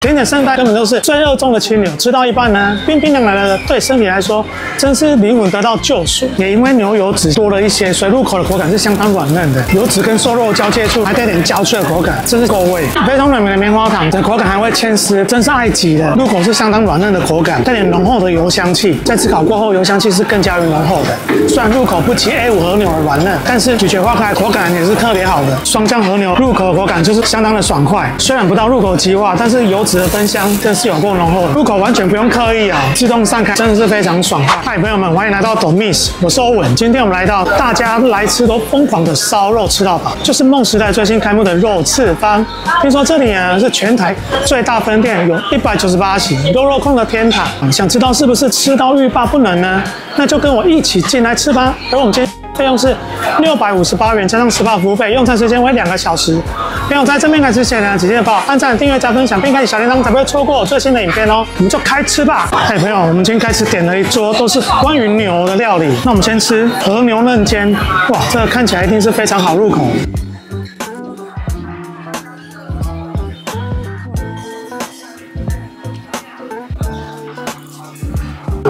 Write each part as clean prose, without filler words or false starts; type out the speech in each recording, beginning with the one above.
甜點聖代根本就是最熱衷的清流，吃到一半呢，冰冰涼涼的，对身體來說真是靈魂得到救贖。也因為牛油脂多了一些，所以入口的口感是相當軟嫩的，油脂跟瘦肉交界處還帶點焦脆的口感，真是夠味。非常軟綿的棉花糖，這口感還會牽絲，真是愛極了。入口是相當軟嫩的口感，帶點濃厚的油香氣，在炙烤過後，油香氣是更加濃厚的。雖然入口不及 A5 和牛的軟嫩，但是咀嚼化開口感也是特別好的。雙醬和牛入口的口感就是相當的爽快，雖然不到入口即化，但是油脂的芬香真是有夠濃厚的，入口完全不用刻意啊，自動散開，真的是非常爽快。嗨，朋友們，歡迎來到 Domi's， 我是歐文。今天我們來到大家來吃都瘋狂的燒肉吃到飽，就是夢時代最新開幕的肉翅坊。聽說這裡呢是全台最大分店，有198席，肉控的天堂。想知道是不是吃到欲罷不能呢？那就跟我一起進來吃吧。而我們今天費用是658元，加上18服務費，用餐時間為2個小時。沒有在正面開始之前呢，請記得幫我按讚、訂閱、加分享，並開啟小鈴鐺，才不會錯過我最新的影片哦。我們就開吃吧！嗨，朋友，我們今天開始點了一桌都是關於牛的料理。那我們先吃和牛嫩煎，哇，這個看起來一定是非常好入口。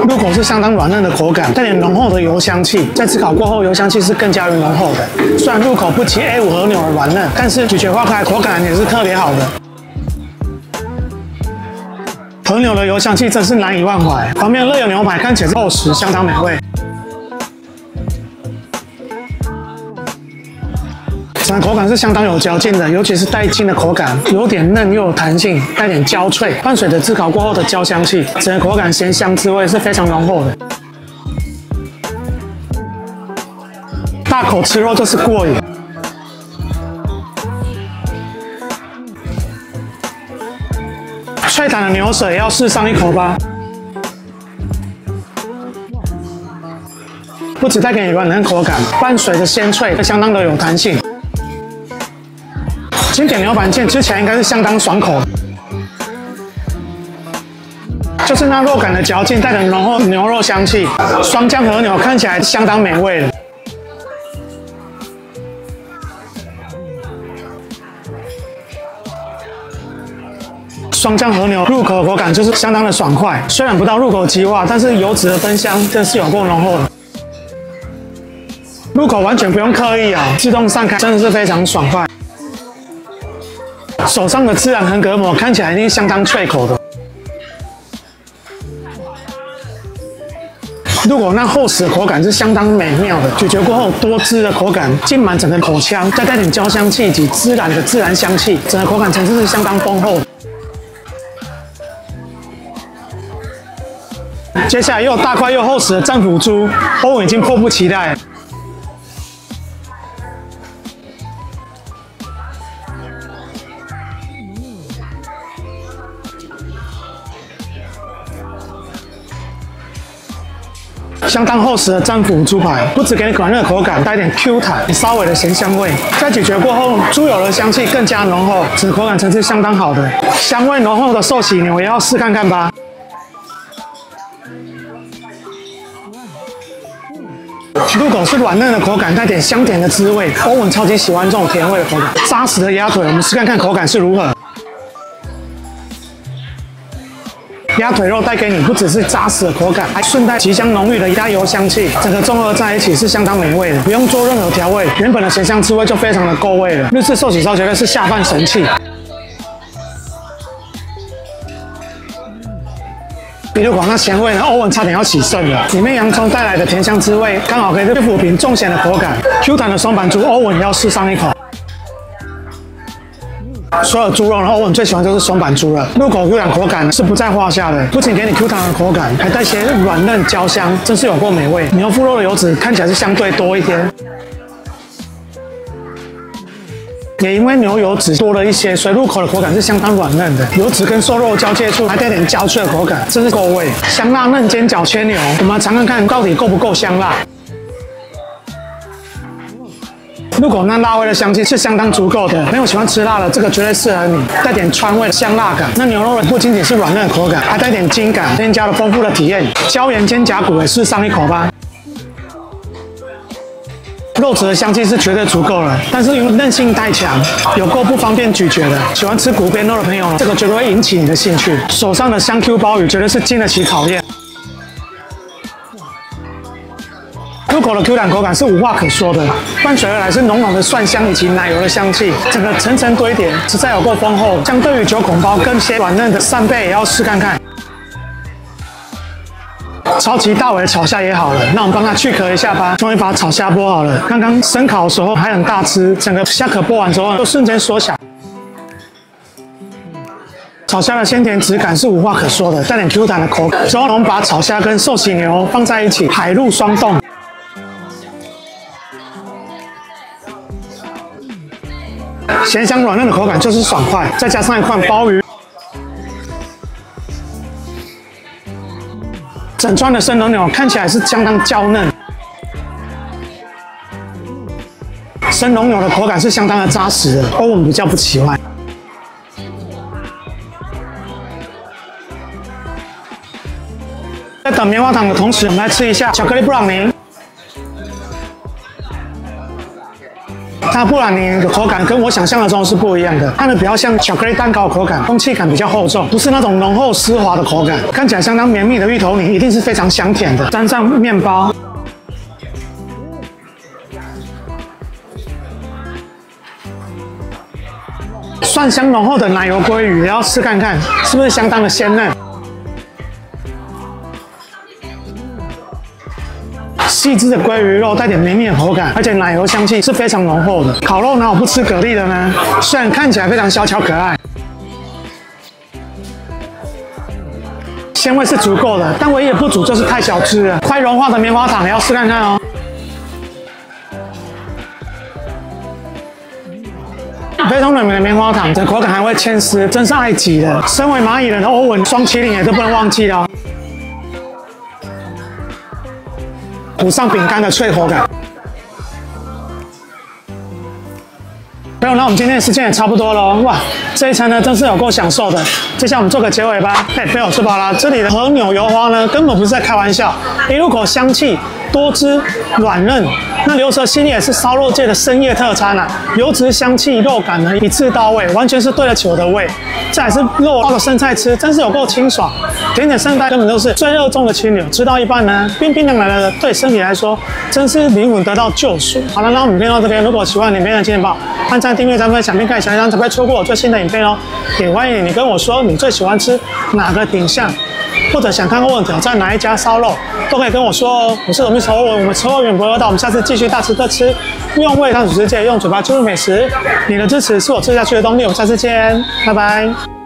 入口是相當軟嫩的口感，帶點濃厚的油香氣，在炙烤過後，油香氣是更加濃厚的。雖然入口不及 A5 和牛的軟嫩，但是咀嚼化開口感也是特別好的。和牛的油香氣真是難以忘懷，旁邊的熱油牛排看起來是厚實，相當美味。整個口感是相當有嚼勁的，尤其是帶筋的口感，有點嫩又有彈性，帶點焦脆，伴隨着炙烤過後的焦香氣，整個口感鹹香滋味是非常濃厚的。大口吃肉就是過癮。脆彈的牛舌也要試上一口吧。不只帶給你軟嫩口感，伴隨着鮮脆，相當的有彈性。經典牛板腱吃起來應該是相當爽口，就是那肉感的嚼勁，帶着濃厚牛肉香氣。雙醬和牛看起來相當美味的。雙醬和牛入口的口感就是相當的爽快，雖然不到入口即化，但是油脂的芬香真是有夠濃厚的。入口完全不用刻意啊，自動散開，真的是非常爽快。手上的孜然橫膈膜看起來一定相當脆口的，入口那厚實的口感是相當美妙的，咀嚼過後多汁的口感浸滿整個口腔，再帶點焦香氣以及孜然香氣，整個口感層次是相當豐厚的。接下來又有大塊又厚實的戰斧豬，歐文已經迫不及待了。相當厚實的戰斧豬排，不只給你軟嫩的口感，帶點 Q 彈，稍微的鹹香味。在咀嚼過後，豬油的香氣更加濃厚，整個口感層次相當好的。香味濃厚的壽喜牛也要試看看吧。入口是軟嫩的口感，帶點香甜的滋味。歐文超級喜歡這種甜味的口感。扎實的鴨腿，我們試看看口感是如何。鴨腿肉帶給你不只是扎實的口感，還順帶極香濃郁的鴨油香氣，整個綜合在一起是相當美味的，不用做任何調味，原本的鹹香滋味就非常的夠味了。日式壽喜燒絕對是下飯神器。比入口那鹹味呢，歐文差點要起腎了。裡面洋蔥帶來的甜香滋味，剛好可以撫平重鹹的口感。Q 彈的松板豬，歐文也要試上一口。所有豬肉呢，歐文最喜歡就是松板豬了。入口 Q 彈口感是不在話下的，不僅給你 Q 彈的口感，還帶些軟嫩焦香，真是有夠美味。牛腹肉的油脂看起來是相對多一點，也因為牛油脂多了一些，所以入口的口感是相當軟嫩的。油脂跟瘦肉交界處還帶點焦脆的口感，真是夠味。香辣嫩煎餃切牛，我們來嘗看看到底夠不夠香辣。入口那辣味的香氣是相當足夠的，没有喜歡吃辣的，這個絕對適合你，帶點川味的香辣感。那牛肉不僅僅是軟嫩的口感，還帶點筋感，添加了豐富的體驗。椒鹽肩胛骨也試上一口吧。肉質的香氣是絕對足夠了，但是因為韌性太強，有夠不方便咀嚼的。喜歡吃骨邊肉的朋友，這個絕對會引起你的興趣。手上的香 Q 鮑魚絕對是經得起考驗。入口的 Q 彈口感是無話可說的，伴隨而來是濃濃的蒜香以及奶油的香氣，整個層層堆疊，實在有夠豐厚。相對於9孔包跟些軟嫩的扇貝，也要試看看。超級大尾的炒蝦也好了，那我們幫它去殼一下吧。終於把炒蝦剝好了，剛剛生烤的時候還很大隻，整個蝦殼剝完之後就瞬間縮小。炒蝦的鮮甜質感是無話可說的，帶點 Q 彈的口感。之後我們把炒蝦跟壽喜牛放在一起，海陸雙凍。鹹香軟嫩的口感就是爽快，再加上一塊鮑魚。整串的生龍牛看起來是相当嬌嫩，生龍牛的口感是相当的扎實的，而我們比較不喜歡。在等棉花糖的同時，我們來吃一下巧克力布朗尼。它布朗尼的口感跟我想象的中是不一樣的，它呢比較像巧克力蛋糕的口感，空气感比較厚重，不是那種濃厚絲滑的口感，看起來相當綿密的芋頭泥一定是非常香甜的。沾上麵包，蒜香濃厚的奶油鮭魚也要試看看，是不是相當的鮮嫩。細緻的鮭魚肉帶點綿密的口感，而且奶油香氣是非常濃厚的。烤肉哪有不吃蛤蜊的呢？雖然看起來非常小巧可愛，鮮味是足夠的，但唯一的不足就是太小隻了。快融化的棉花糖也要試看看哦。非常軟綿的棉花糖，這口感還會牽絲，真是愛極了。身為螞蟻人的歐文雙麒麟也都不能忘記了。補上餅乾的脆口感。朋友，那我們今天的時間也差不多了哇，這一餐呢真是有夠享受的。接下來我們做個結尾吧。朋友吃飽了，這裡的和牛油花呢根本不是在開玩笑，一入口香氣多汁軟嫩。那牛舌系列也是燒肉界的深夜特餐啊，油脂香氣肉感呢一次到位，完全是對得起我的胃。再來是肉包的生菜吃，真是有夠清爽。甜点圣代根本都是最熱衷的清流，吃到一半呢，冰冰凉凉的，对身體來說真是靈魂得到救贖。好了，那我們影片到這邊，如果喜歡影片的記得幫我按讚、訂閱、加分享，並開小鈴鐺，才不會錯過我最新的影片哦。也歡迎你跟我說你最喜歡吃哪個品項，或者想看歐文挑戰哪一家燒肉，都可以跟我說哦。我是羅密歐歐文，我們吃歐元不會餓到，我們下次繼續大吃特吃，用胃探索世界，用嘴巴進入美食。你的支持是我吃下去的動力，我們下次見，拜拜。